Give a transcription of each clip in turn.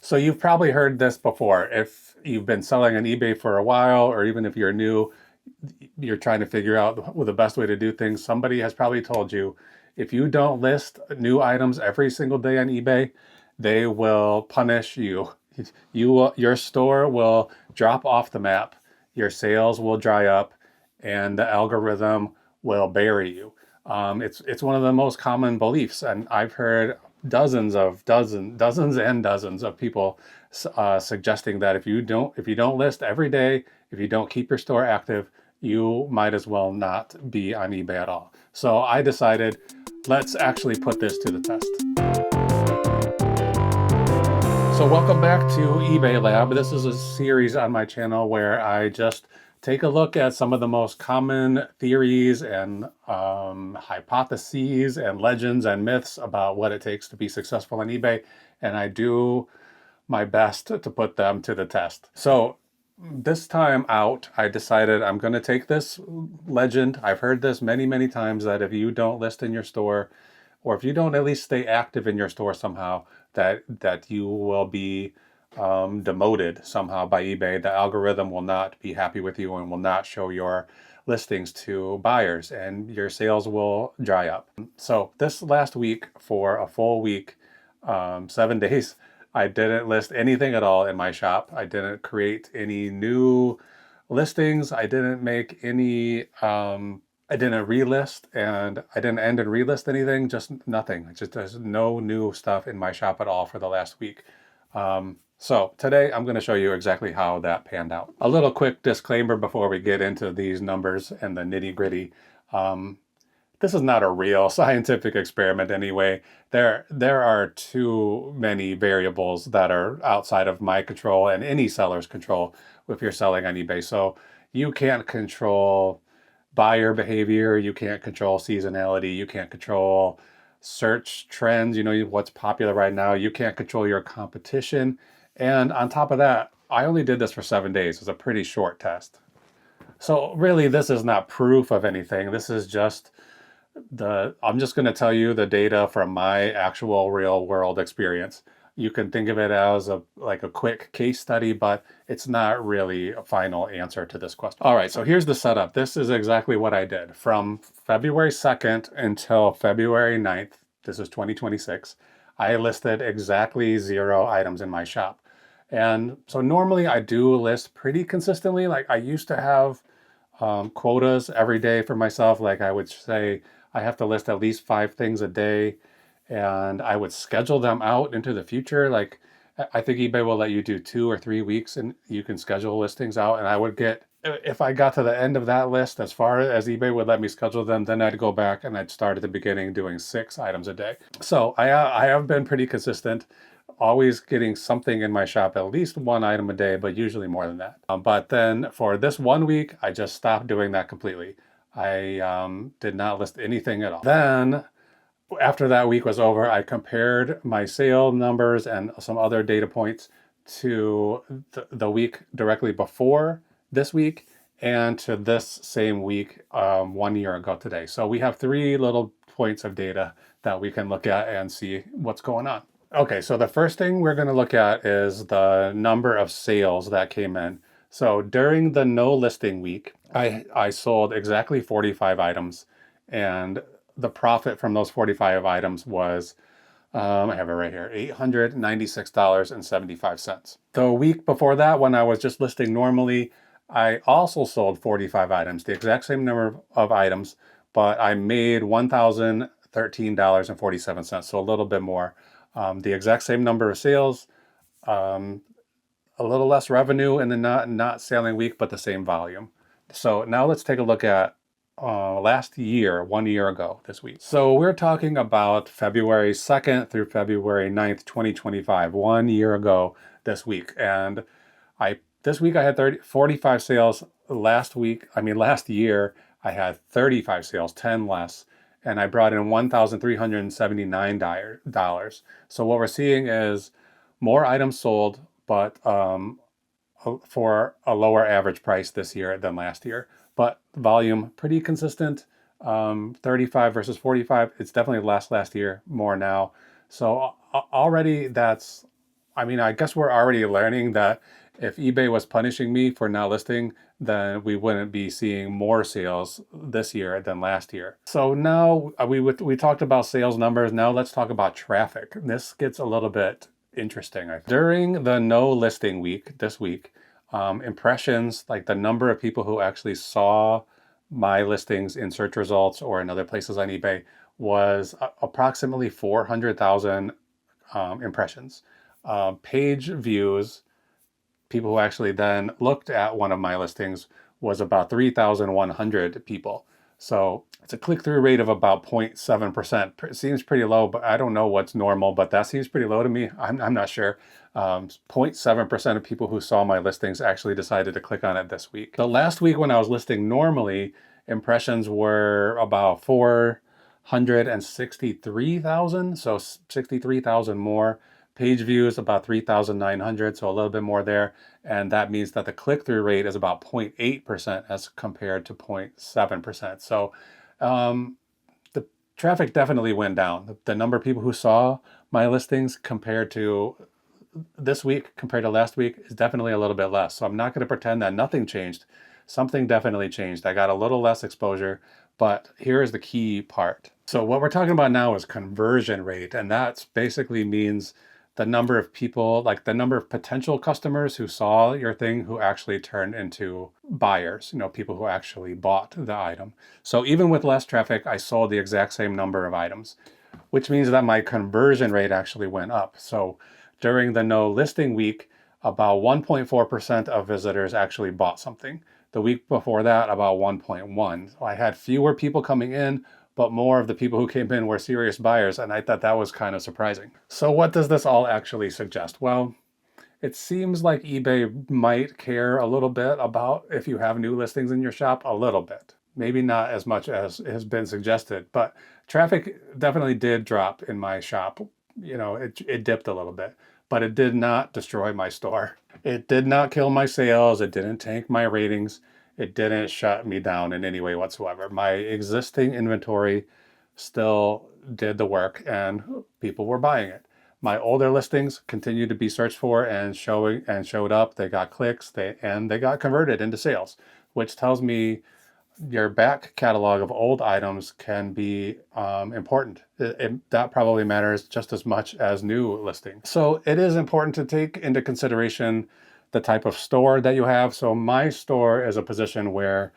So you've probably heard this before. If you've been selling on eBay for a while, or even if you're new, you're trying to figure out the best way to do things, somebody has probably told you, if you don't list new items every single day on eBay, they will punish you. Your store will drop off the map, your sales will dry up, and the algorithm will bury you. It's one of the most common beliefs, and I've heard dozens and dozens of people suggesting that if you don't list every day, if you don't keep your store active, you might as well not be on eBay at all. So I decided, let's actually put this to the test. So welcome back to eBay Lab. This is a series on my channel where I just take a look at some of the most common theories and hypotheses and legends and myths about what it takes to be successful on eBay, and I do my best to put them to the test. So this time out, I decided I'm going to take this legend. I've heard this many, many times, that if you don't list in your store, or if you don't at least stay active in your store somehow, that you will be demoted somehow by eBay. The algorithm will not be happy with you and will not show your listings to buyers, and your sales will dry up. So this last week, for a full week, 7 days, I didn't list anything at all in my shop. I didn't create any new listings. I didn't make any, I didn't relist, and I didn't end and relist anything, just nothing. There's no new stuff in my shop at all for the last week. So today I'm going to show you exactly how that panned out. A little quick disclaimer before we get into these numbers and the nitty gritty. This is not a real scientific experiment anyway. There are too many variables that are outside of my control and any seller's control if you're selling on eBay. So you can't control buyer behavior, you can't control seasonality, you can't control search trends, what's popular right now, you can't control your competition. And on top of that, I only did this for 7 days. It's a pretty short test. So really, this is not proof of anything. This is just I'm just going to tell you the data from my actual real world experience. You can think of it as like a quick case study, but it's not really a final answer to this question. All right, so here's the setup. This is exactly what I did. From February 2nd until February 9th, this is 2026, I listed exactly 0 items in my shop. And so normally I do list pretty consistently. Like I used to have quotas every day for myself. Like I would say I have to list at least 5 things a day, and I would schedule them out into the future. Like I think eBay will let you do 2 or 3 weeks and you can schedule listings out. And I would get, if I got to the end of that list, as far as eBay would let me schedule them, then I'd go back and I'd start at the beginning doing 6 items a day. So I have been pretty consistent, always getting something in my shop, at least 1 item a day, but usually more than that. But then for this 1 week, I just stopped doing that completely. I did not list anything at all. Then after that week was over, I compared my sale numbers and some other data points to the week directly before this week and to this same week 1 year ago today. So we have 3 little points of data that we can look at and see what's going on. Okay, so the first thing we're going to look at is the number of sales that came in. So during the no listing week, I sold exactly 45 items, and the profit from those 45 items was, I have it right here, $896.75. The week before that, when I was just listing normally, I also sold 45 items, the exact same number of items, but I made $1,013.47, so a little bit more. The exact same number of sales, a little less revenue in the not selling week, but the same volume. So now let's take a look at last year, 1 year ago this week. So we're talking about February 2nd through February 9th, 2025, 1 year ago this week. And this week I had 45 sales. Last year I had 35 sales, 10 less. And I brought in $1,379. So what we're seeing is more items sold, but for a lower average price this year than last year. But volume pretty consistent, 35 versus 45. It's definitely less last year, more now. So already that's I mean, I guess we're already learning that if eBay was punishing me for not listing, then we wouldn't be seeing more sales this year than last year. So now we talked about sales numbers. Now let's talk about traffic. This gets a little bit interesting. During the no listing week this week, impressions, like the number of people who actually saw my listings in search results or in other places on eBay, was approximately 400,000 impressions. Page views, people who actually then looked at one of my listings, was about 3,100 people. So it's a click-through rate of about 0.7%. It seems pretty low, but I don't know what's normal, but that seems pretty low to me. I'm not sure. 0.7% of people who saw my listings actually decided to click on it this week. The last week when I was listing normally, impressions were about 463,000, so 63,000 more. Page views about 3,900, so a little bit more there. And that means that the click-through rate is about 0.8% as compared to 0.7%. So the traffic definitely went down. The number of people who saw my listings compared to this week, compared to last week, is definitely a little bit less. So I'm not going to pretend that nothing changed. Something definitely changed. I got a little less exposure, but here is the key part. So what we're talking about now is conversion rate, and that basically means the number of people, like the number of potential customers who saw your thing who actually turned into buyers, people who actually bought the item. So even with less traffic, I sold the exact same number of items, which means that my conversion rate actually went up. So during the no listing week, about 1.4% of visitors actually bought something. The week before that, about 1.1. So I had fewer people coming in, but more of the people who came in were serious buyers, and I thought that was kind of surprising. So what does this all actually suggest? Well, it seems like eBay might care a little bit about if you have new listings in your shop, a little bit. Maybe not as much as has been suggested, but traffic definitely did drop in my shop. It dipped a little bit, but it did not destroy my store. It did not kill my sales. It didn't tank my ratings. It didn't shut me down in any way whatsoever. My existing inventory still did the work and people were buying it. My older listings continued to be searched for and showed up. They got clicks, they got converted into sales, which tells me your back catalog of old items can be important. That probably matters just as much as new listings. So it is important to take into consideration the type of store that you have. So my store is in a position where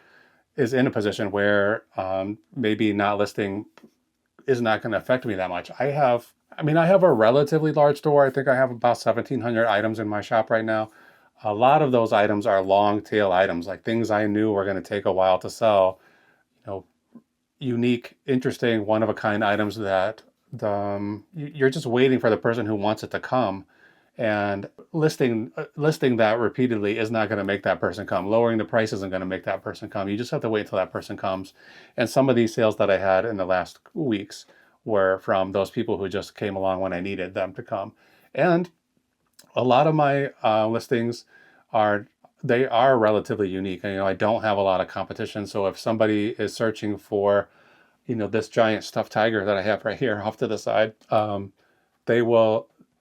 maybe not listing is not going to affect me that much. I have a relatively large store. I think I have about 1,700 items in my shop right now. A lot of those items are long tail items, like things I knew were going to take a while to sell, unique, interesting, one of a kind items that you're just waiting for the person who wants it to come. And listing that repeatedly is not going to make that person come. Lowering the price isn't going to make that person come. You just have to wait until that person comes. And some of these sales that I had in the last weeks were from those people who just came along when I needed them to come. And a lot of my listings are relatively unique. And, I don't have a lot of competition. So if somebody is searching for, this giant stuffed tiger that I have right here off to the side,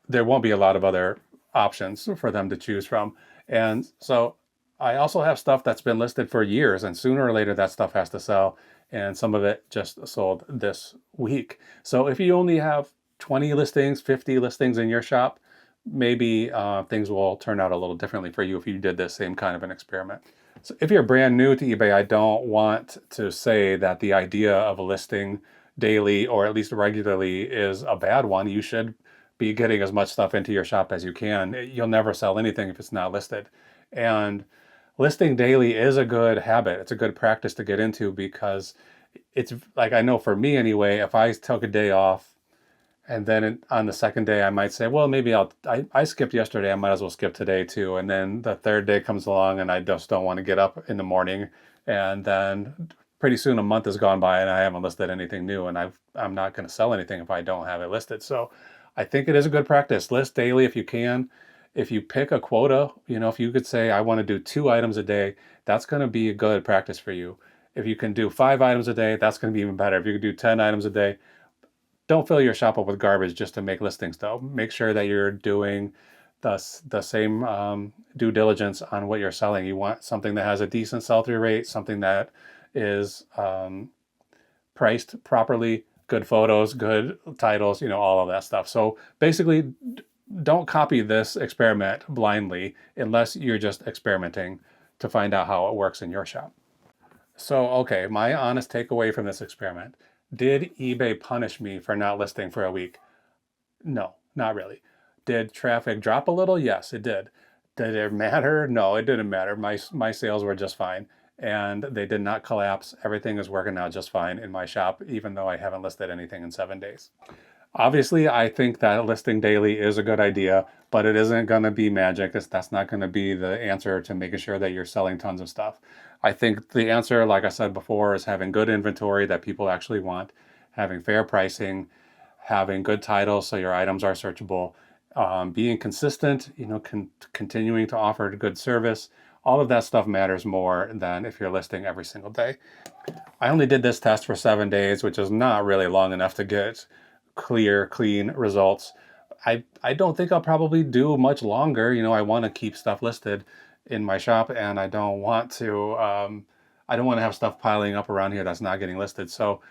there won't be a lot of other options for them to choose from. And so I also have stuff that's been listed for years, and sooner or later that stuff has to sell. And some of it just sold this week. So if you only have 20 listings, 50 listings in your shop, maybe things will turn out a little differently for you if you did this same kind of an experiment. So if you're brand new to eBay, I don't want to say that the idea of a listing daily or at least regularly is a bad one. You should be getting as much stuff into your shop as you can. You'll never sell anything if it's not listed. And listing daily is a good habit. It's a good practice to get into, because it's like, I know for me anyway, if I took a day off and then on the second day I might say, well, maybe I skipped yesterday, I might as well skip today too. And then the third day comes along and I just don't want to get up in the morning. And then pretty soon a month has gone by and I haven't listed anything new, and I'm not going to sell anything if I don't have it listed. So I think it is a good practice. List daily if you can. If you pick a quota, if you could say, I want to do 2 items a day, that's going to be a good practice for you. If you can do 5 items a day, that's going to be even better. If you can do 10 items a day, don't fill your shop up with garbage just to make listings though. Make sure that you're doing the same due diligence on what you're selling. You want something that has a decent sell-through rate, something that is priced properly, good photos, good titles, all of that stuff. So basically, don't copy this experiment blindly unless you're just experimenting to find out how it works in your shop. So, okay, my honest takeaway from this experiment. Did eBay punish me for not listing for a week? No, not really. Did traffic drop a little? Yes, it did. Did it matter? No, it didn't matter. My sales were just fine, and they did not collapse. Everything is working out just fine in my shop, even though I haven't listed anything in 7 days. Obviously, I think that listing daily is a good idea, but it isn't going to be magic. That's not going to be the answer to making sure that you're selling tons of stuff. I think the answer, like I said before, is having good inventory that people actually want, having fair pricing, having good titles so your items are searchable, being consistent, continuing to offer good service. All of that stuff matters more than if you're listing every single day. I only did this test for 7 days, which is not really long enough to get clear, clean results. I don't think I'll probably do much longer. I want to keep stuff listed in my shop, and I don't want to have stuff piling up around here that's not getting listed. So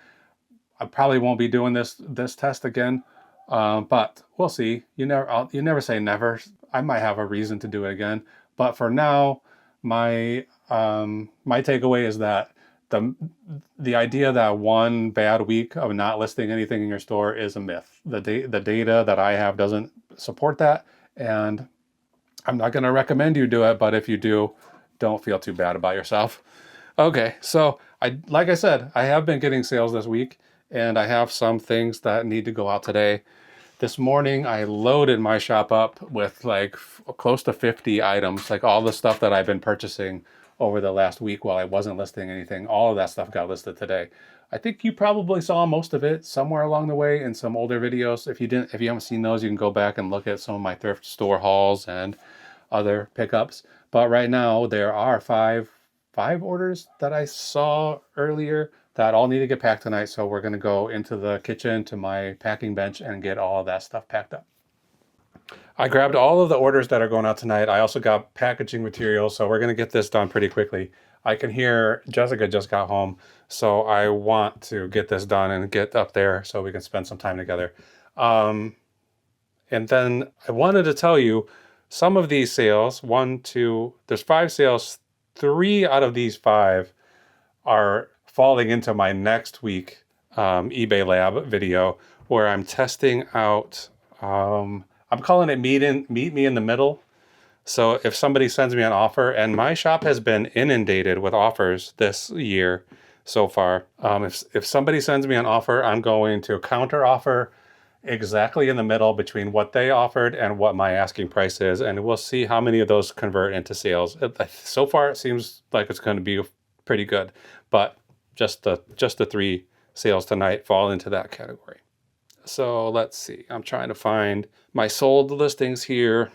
I probably won't be doing this test again, but we'll see. You never say never. I might have a reason to do it again, but for now, my takeaway is that the idea that one bad week of not listing anything in your store is a myth. The data that I have doesn't support that, and I'm not going to recommend you do it, but if you do, don't feel too bad about yourself. Okay, so like I said, I have been getting sales this week, and I have some things that need to go out today. This morning, I loaded my shop up with like close to 50 items, like all the stuff that I've been purchasing over the last week while I wasn't listing anything. All of that stuff got listed today. I think you probably saw most of it somewhere along the way in some older videos. If you haven't seen those, you can go back and look at some of my thrift store hauls and other pickups. But right now there are five orders that I saw earlier that all need to get packed tonight. So we're going to go into the kitchen to my packing bench and get all of that stuff packed up. I grabbed all of the orders that are going out tonight. I also got packaging materials, so we're going to get this done pretty quickly. I can hear Jessica just got home, so I want to get this done and get up there so we can spend some time together. And then I wanted to tell you some of these sales, there's 5 sales. 3 out of these 5 are falling into my next week eBay Lab video where I'm testing out, I'm calling it meet me in the middle. So if somebody sends me an offer, and my shop has been inundated with offers this year so far. If somebody sends me an offer, I'm going to counter offer exactly in the middle between what they offered and what my asking price is, and we'll see how many of those convert into sales. So far, it seems like it's going to be pretty good, but just the 3 sales tonight fall into that category. So let's see. I'm trying to find my sold listings here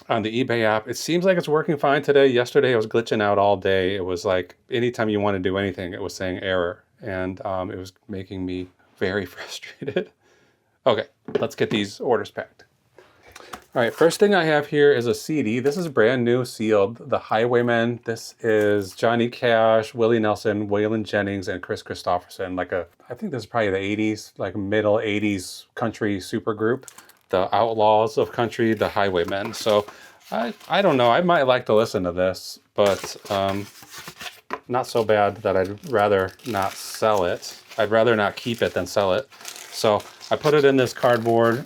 on the eBay app. It seems like it's working fine today. Yesterday, it was glitching out all day. It was like anytime you want to do anything, it was saying error, and it was making me very frustrated. Okay, let's get these orders packed. All right, first thing I have here is a CD. This is brand new, sealed. The Highwaymen. This is Johnny Cash, Willie Nelson, Waylon Jennings, and Chris Christopherson. I think this is probably the 80s, like middle 80s country supergroup. The outlaws of country, the Highwaymen. So I don't know. I might like to listen to this, but not so bad that I'd rather not sell it. I'd rather not keep it than sell it. So I put it in this cardboard,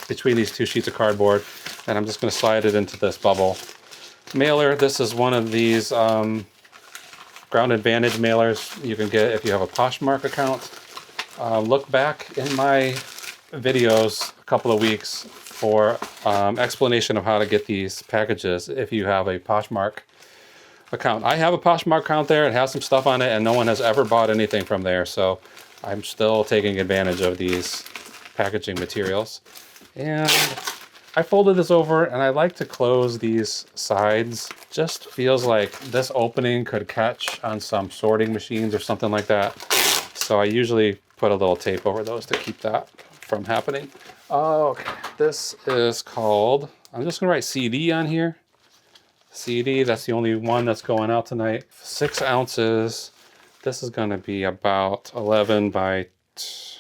between these 2 sheets of cardboard, and I'm just going to slide it into this bubble mailer. This is one of these Ground Advantage mailers you can get if you have a Poshmark account. Look back in my videos a couple of weeks for explanation of how to get these packages if you have a Poshmark account. I have a Poshmark account there. It has some stuff on it, and no one has ever bought anything from there, so I'm still taking advantage of these packaging materials. And I folded this over, and I like to close these sides. Just feels like this opening could catch on some sorting machines or something like that. So I usually put a little tape over those to keep that from happening. Okay, this is called I'm just gonna write CD on here. CD, that's the only one that's going out tonight. 6 ounces. This is gonna be about 11 by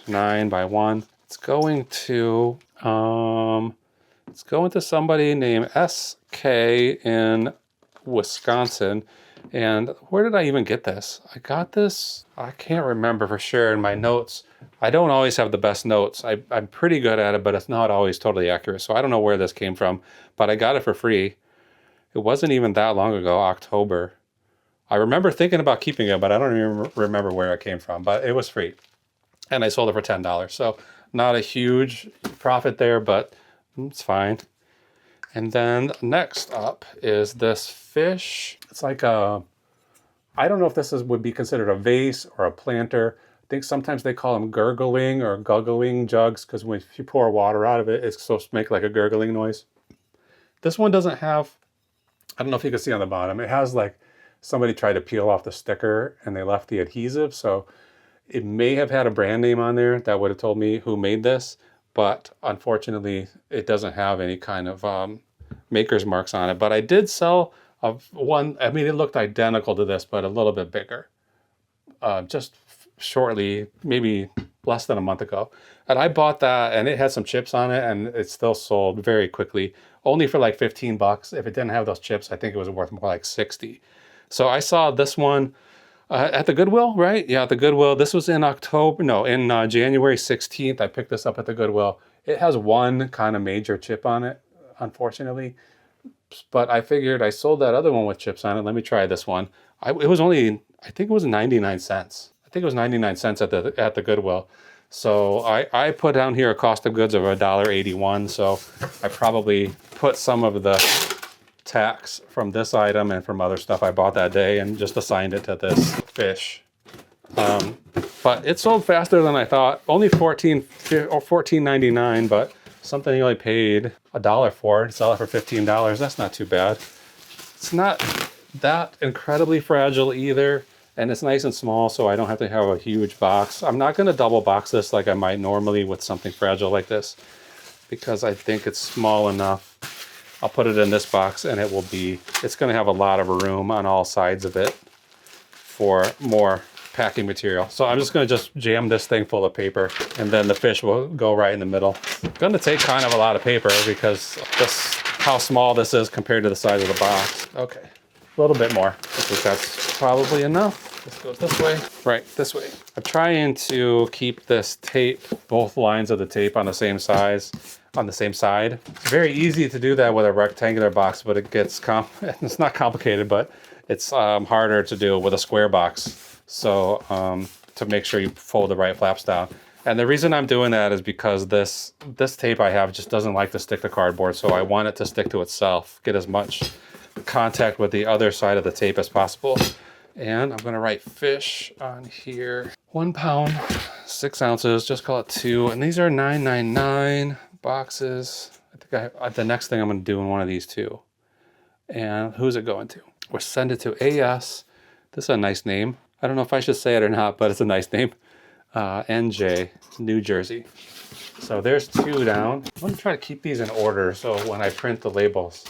9 by 1. It's going to somebody named SK in Wisconsin. And where did I even get this? I got this, I can't remember for sure in my notes. I don't always have the best notes. I'm pretty good at it, but it's not always totally accurate. So I don't know where this came from, but I got it for free. It wasn't even that long ago, October. I remember thinking about keeping it, but I don't even remember where it came from, but it was free. And I sold it for $10. So not a huge profit there, but it's fine. And then next up is this fish. It's like a, I don't know if this would be considered a vase or a planter. I think sometimes they call them gurgling or guggling jugs because if you pour water out of it, it's supposed to make like a gurgling noise. This one doesn't have, I don't know if you can see on the bottom, it has like somebody tried to peel off the sticker and they left the adhesive. So it may have had a brand name on there that would have told me who made this, but unfortunately it doesn't have any kind of maker's marks on it. But I did sell one, I mean, it looked identical to this, but a little bit bigger, just shortly, maybe less than a month ago. And I bought that and it had some chips on it and it still sold very quickly, only for like 15 bucks. If it didn't have those chips, I think it was worth more like 60. So I saw this one at the Goodwill, right? Yeah, at the Goodwill. This was in January 16th. I picked this up at the Goodwill. It has one kind of major chip on it, unfortunately. But I figured I sold that other one with chips on it. Let me try this one. It was only, I think it was 99 cents. I think it was 99 cents at the Goodwill. So I put down here a cost of goods of $1.81. So I probably put some of the tax from this item and from other stuff I bought that day and just assigned it to this fish. But it sold faster than I thought. Only $14.99, but something you only paid $1 for to sell it for $15. That's not too bad. It's not that incredibly fragile either. And it's nice and small, so I don't have to have a huge box. I'm not going to double box this like I might normally with something fragile like this, because I think it's small enough. I'll put it in this box and it's going to have a lot of room on all sides of it for more packing material. So I'm just going to just jam this thing full of paper and then the fish will go right in the middle. It's going to take kind of a lot of paper because how small this is compared to the size of the box. Okay, a little bit more. I think that's probably enough. This goes this way, right, this way. I'm trying to keep this tape, both lines of the tape on the same size, on the same side. It's very easy to do that with a rectangular box, but it gets, it's not complicated, but it's harder to do with a square box. So to make sure you fold the right flaps down. And the reason I'm doing that is because this tape I have just doesn't like to stick to cardboard. So I want it to stick to itself, get as much contact with the other side of the tape as possible. And I'm gonna write fish on here. 1 pound, 6 ounces, just call it 2. And these are $9.99 boxes. I think the next thing I'm gonna do in one of these too. And who's it going to? We'll send it to AS. This is a nice name. I don't know if I should say it or not, but it's a nice name. NJ, New Jersey. So there's 2 down. I'm gonna try to keep these in order so when I print the labels,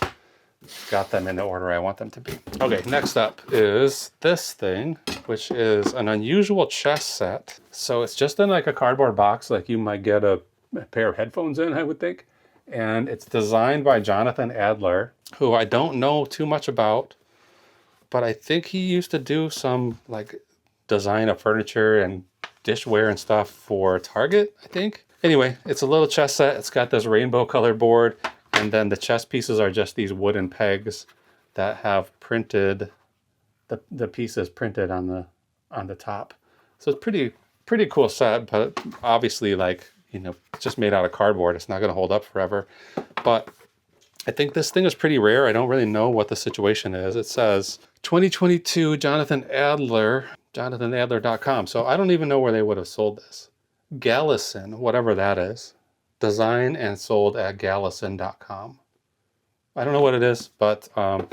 got them in the order I want them to be. Okay, next up is this thing, which is an unusual chess set. So it's just in like a cardboard box, like you might get a pair of headphones in, I would think. And it's designed by Jonathan Adler, who I don't know too much about, but I think he used to do some like design of furniture and dishware and stuff for Target, I think. Anyway, it's a little chess set. It's got this rainbow colored board. And then the chess pieces are just these wooden pegs that have printed, the pieces printed on the top. So it's pretty cool set, but obviously like, it's just made out of cardboard. It's not going to hold up forever. But I think this thing is pretty rare. I don't really know what the situation is. It says 2022 Jonathan Adler, jonathanadler.com. So I don't even know where they would have sold this. Gallison, whatever that is. Design and sold at gallison.com. I don't know what it is, but I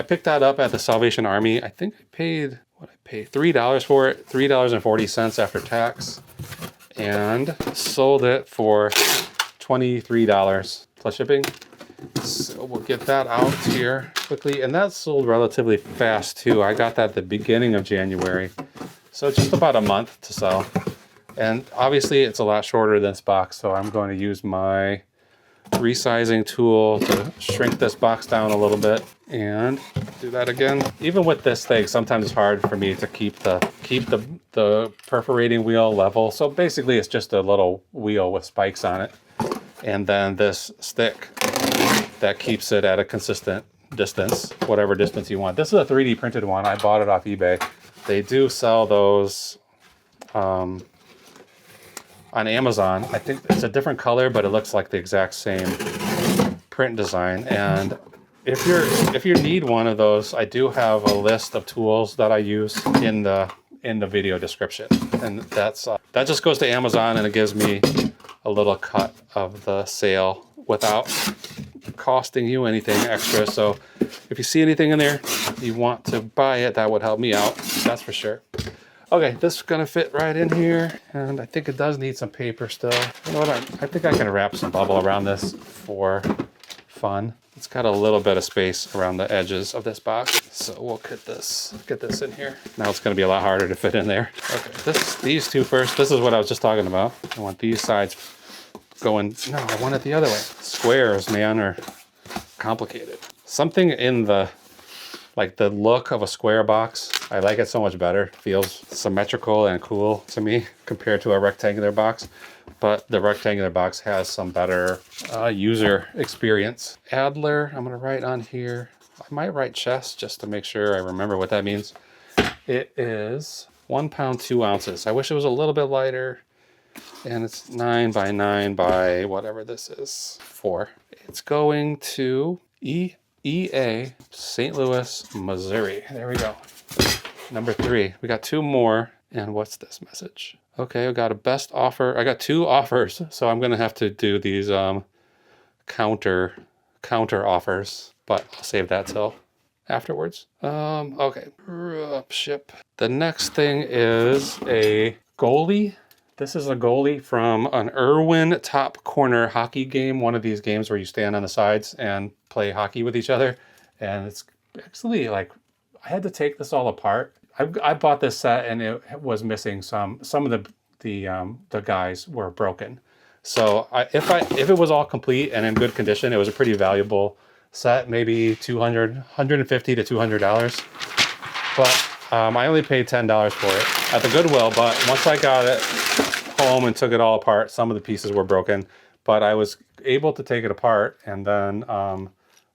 picked that up at the Salvation Army. I think I paid, $3 for it, $3.40 after tax, and sold it for $23 plus shipping. So we'll get that out here quickly. And that sold relatively fast too. I got that at the beginning of January. So just about a month to sell. And obviously it's a lot shorter than this box. So I'm going to use my resizing tool to shrink this box down a little bit and do that again. Even with this thing, sometimes it's hard for me to keep the perforating wheel level. So basically it's just a little wheel with spikes on it. And then this stick that keeps it at a consistent distance, whatever distance you want. This is a 3D printed one. I bought it off eBay. They do sell those on Amazon. I think it's a different color, but it looks like the exact same print design. And if you need one of those, I do have a list of tools that I use in the video description. And that's that just goes to Amazon, and it gives me a little cut of the sale without costing you anything extra. So if you see anything in there you want to buy it, that would help me out, that's for sure. Okay, this is gonna fit right in here, and I think it does need some paper still. You know what, I think I can wrap some bubble around this for fun. It's got a little bit of space around the edges of this box, so we'll get this in here. Now it's gonna be a lot harder to fit in there. Okay, these two first. This is what I was just talking about. I want these sides going, no, I want it the other way. Squares, man, are complicated. Something in the look of a square box, I like it so much better. It feels symmetrical and cool to me compared to a rectangular box. But the rectangular box has some better user experience. Adler, I'm gonna write on here. I might write chest just to make sure I remember what that means. It is 1 pound, 2 ounces. I wish it was a little bit lighter. And it's 9 by 9 by whatever this is, 4. It's going to EA, St. Louis, Missouri. There we go. Number 3. We got 2 more. And what's this message? Okay, I got a best offer. I got 2 offers, so I'm gonna have to do these counter offers, but I'll save that till afterwards. Okay, ship. The next thing is a goalie. This is a goalie from an Irwin Top Corner hockey game. One of these games where you stand on the sides and play hockey with each other. And it's actually like, I had to take this all apart. I bought this set and it was missing some of the guys were broken. So if it was all complete and in good condition, it was a pretty valuable set, maybe $150 to $200. But I only paid $10 for it at the Goodwill. But once I got it home and took it all apart, some of the pieces were broken, but I was able to take it apart and then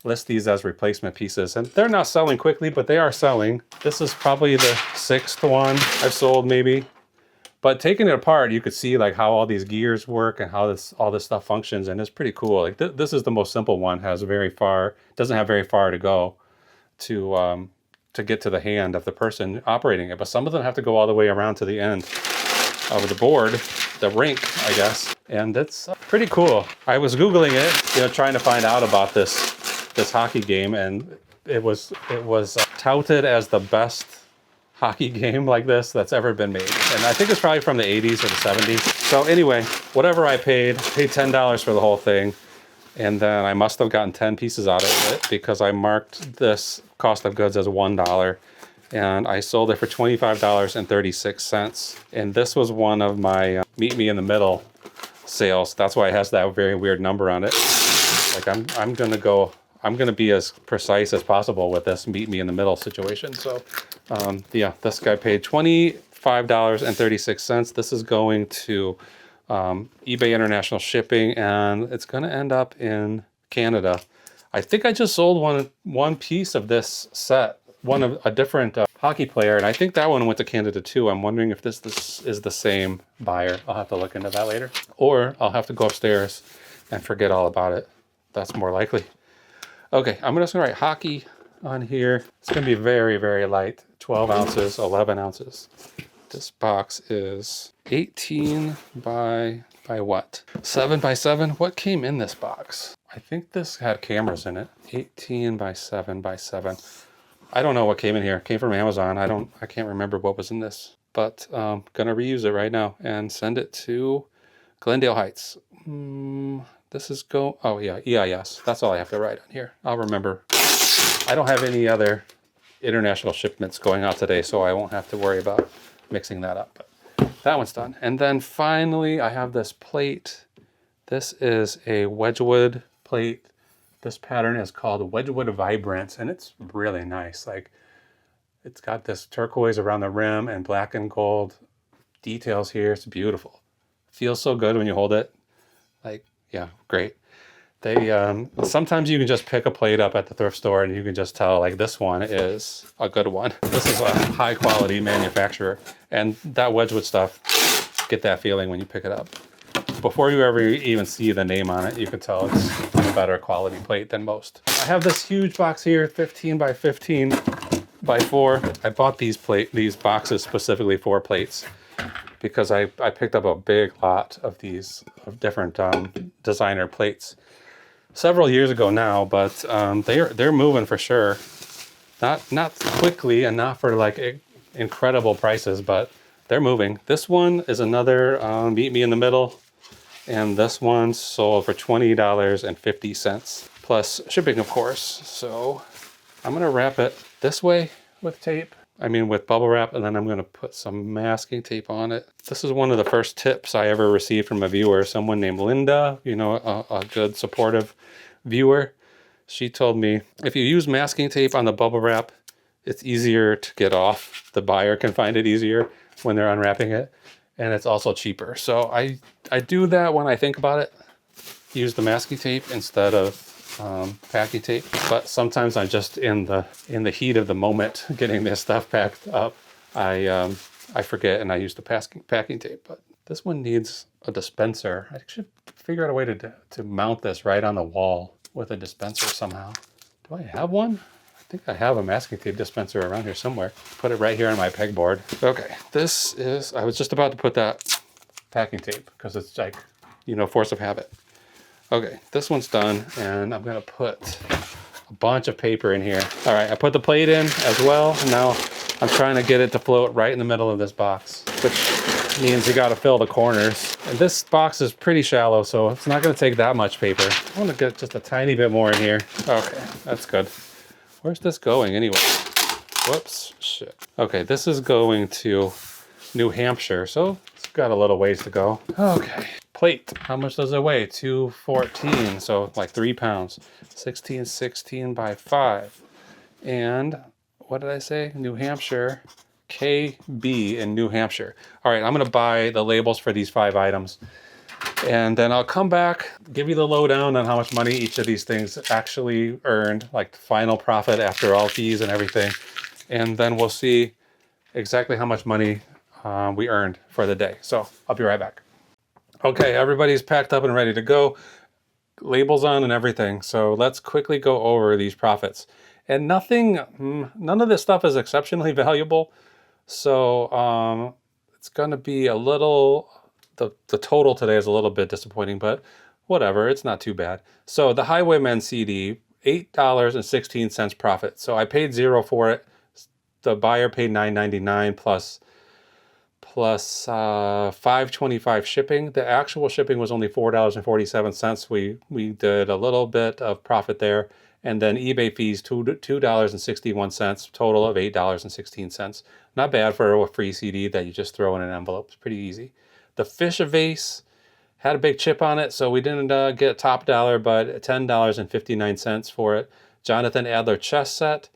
list these as replacement pieces. And they're not selling quickly, but they are selling. This is probably the 6th one I've sold maybe. But taking it apart, you could see like how all these gears work and how all this stuff functions, and it's pretty cool. Like this is the most simple one. Doesn't have very far to go to get to the hand of the person operating it. But some of them have to go all the way around to the end of the board, the rink, I guess. And it's pretty cool. I was Googling it, trying to find out about this hockey game, and it was touted as the best hockey game like this that's ever been made. And I think it's probably from the 80s or the 70s. So anyway, whatever I paid $10 for the whole thing. And then I must have gotten 10 pieces out of it because I marked this cost of goods as $1. And I sold it for $25.36. And this was one of my meet me in the middle sales. That's why it has that very weird number on it. Like I'm gonna be as precise as possible with this meet me in the middle situation. So yeah, this guy paid $25.36. This is going to eBay International Shipping, and it's gonna end up in Canada. I think I just sold one piece of this set, one of a different hockey player, and I think that one went to Canada too. I'm wondering if this is the same buyer. I'll have to look into that later. Or I'll have to go upstairs and forget all about it. That's more likely. Okay, I'm just gonna write hockey on here. It's gonna be very, very light. 12 ounces, 11 ounces. This box is 18 by what? 7 by 7? What came in this box? I think this had cameras in it. 18 by 7 by 7. I don't know what came in here. It came from Amazon. I can't remember what was in this, but gonna reuse it right now and send it to Glendale Heights. This is oh yeah, EIS. That's all I have to write on here. I'll remember. I don't have any other international shipments going out today, so I won't have to worry about mixing that up. But that one's done. And then finally, I have this plate. This is a Wedgwood plate. This pattern is called Wedgwood Vibrance, and it's really nice. Like, it's got this turquoise around the rim and black and gold details here. It's beautiful. Feels so good when you hold it. Like, yeah, great. They sometimes you can just pick a plate up at the thrift store and you can just tell, like, this one is a good one. This is a high quality manufacturer, and that Wedgwood stuff, get that feeling when you pick it up. Before you ever even see the name on it, you can tell it's a better quality plate than most. I have this huge box here, 15 by 15 by 4. I bought these boxes specifically for plates because I picked up a big lot of these different designer plates several years ago now, but they're moving for sure. Not quickly and not for like incredible prices, but they're moving. This one is another meet me in the middle. And this one sold for $20.50 plus shipping, of course. So I'm gonna wrap it this way with tape. I mean, with bubble wrap, and then I'm gonna put some masking tape on it. This is one of the first tips I ever received from a viewer, someone named Linda, you know, a good supportive viewer. She told me, if you use masking tape on the bubble wrap, it's easier to get off. The buyer can find it easier when they're unwrapping it. And it's also cheaper. So I do that when I think about it. Use the masking tape instead of packing tape. But sometimes I'm just in the heat of the moment getting this stuff packed up. I forget and I use the packing tape. But this one needs a dispenser. I should figure out a way to mount this right on the wall with a dispenser somehow. Do I have one? I think I have a masking tape dispenser around here somewhere. Put it right here on my pegboard. Okay, this is, I was just about to put that packing tape because it's like, you know, force of habit. Okay, this one's done, and I'm gonna put a bunch of paper in here. All right, I put the plate in as well. Now I'm trying to get it to float right in the middle of this box, which means you gotta fill the corners. And this box is pretty shallow, so it's not gonna take that much paper. I wanna get just a tiny bit more in here. Okay, that's good. Where's this going anyway? Whoops, shit. Okay, this is going to New Hampshire, so it's got a little ways to go. Okay, plate. How much does it weigh? 214, so like 3 pounds. 16 by 5. And what did I say? New Hampshire, KB in New Hampshire. All right, I'm gonna buy the labels for these 5 items. And then I'll come back, give you the lowdown on how much money each of these things actually earned, like the final profit after all fees and everything. And then we'll see exactly how much money we earned for the day. So I'll be right back. Okay, everybody's packed up and ready to go. Labels on and everything. So let's quickly go over these profits. And none of this stuff is exceptionally valuable. So it's gonna be a little, the total today is a little bit disappointing, but whatever, it's not too bad. So the Highwayman CD, $8.16 profit. So I paid $0 for it. The buyer paid $9.99 plus $5.25 shipping. The actual shipping was only $4.47. We did a little bit of profit there. And then eBay fees, $2.61, total of $8.16. Not bad for a free CD that you just throw in an envelope. It's pretty easy. The Fish Vase had a big chip on it, so we didn't get top dollar, but $10.59 for it. Jonathan Adler chess set.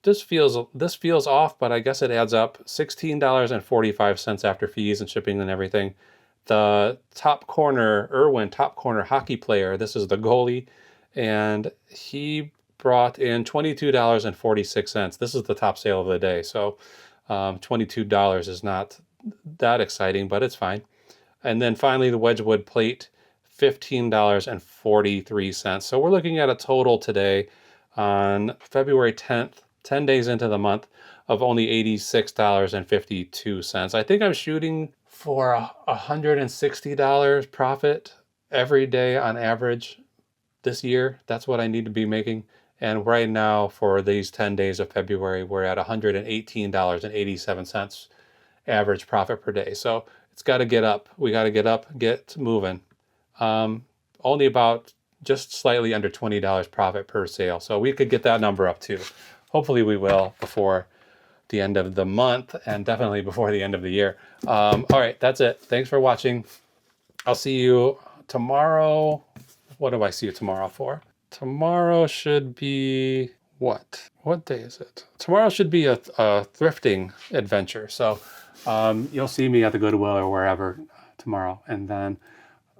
This feels off, but I guess it adds up. $16.45 after fees and shipping and everything. The Irwin top corner hockey player. This is the goalie, and he brought in $22.46. This is the top sale of the day, so $22 is not that exciting, but it's fine. And then finally the Wedgwood plate, $15.43. So we're looking at a total today on February 10th, 10 days into the month, of only $86.52. I think I'm shooting for $160 profit every day on average this year. That's what I need to be making. And right now for these 10 days of February, we're at $118.87 average profit per day. So it's got to get up. We got to get up, get moving. only about just slightly under $20 profit per sale. So we could get that number up too. Hopefully we will before the end of the month, and definitely before the end of the year. All right, that's it. Thanks for watching. I'll see you tomorrow. What do I see you tomorrow for? Tomorrow should be what? What day is it? Tomorrow should be a thrifting adventure. So you'll see me at the Goodwill or wherever tomorrow. And then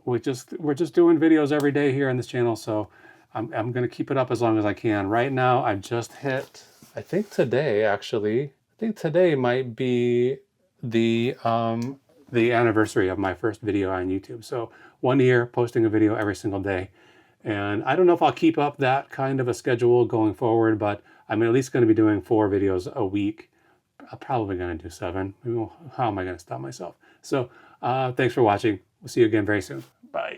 we're just doing videos every day here on this channel. So I'm going to keep it up as long as I can. Right now, I've just hit, I think today actually, I think today might be the anniversary of my first video on YouTube. So 1 year posting a video every single day. And I don't know if I'll keep up that kind of a schedule going forward, but I'm at least going to be doing 4 videos a week. I'm probably going to do 7. How am I going to stop myself? So thanks for watching. We'll see you again very soon. Bye.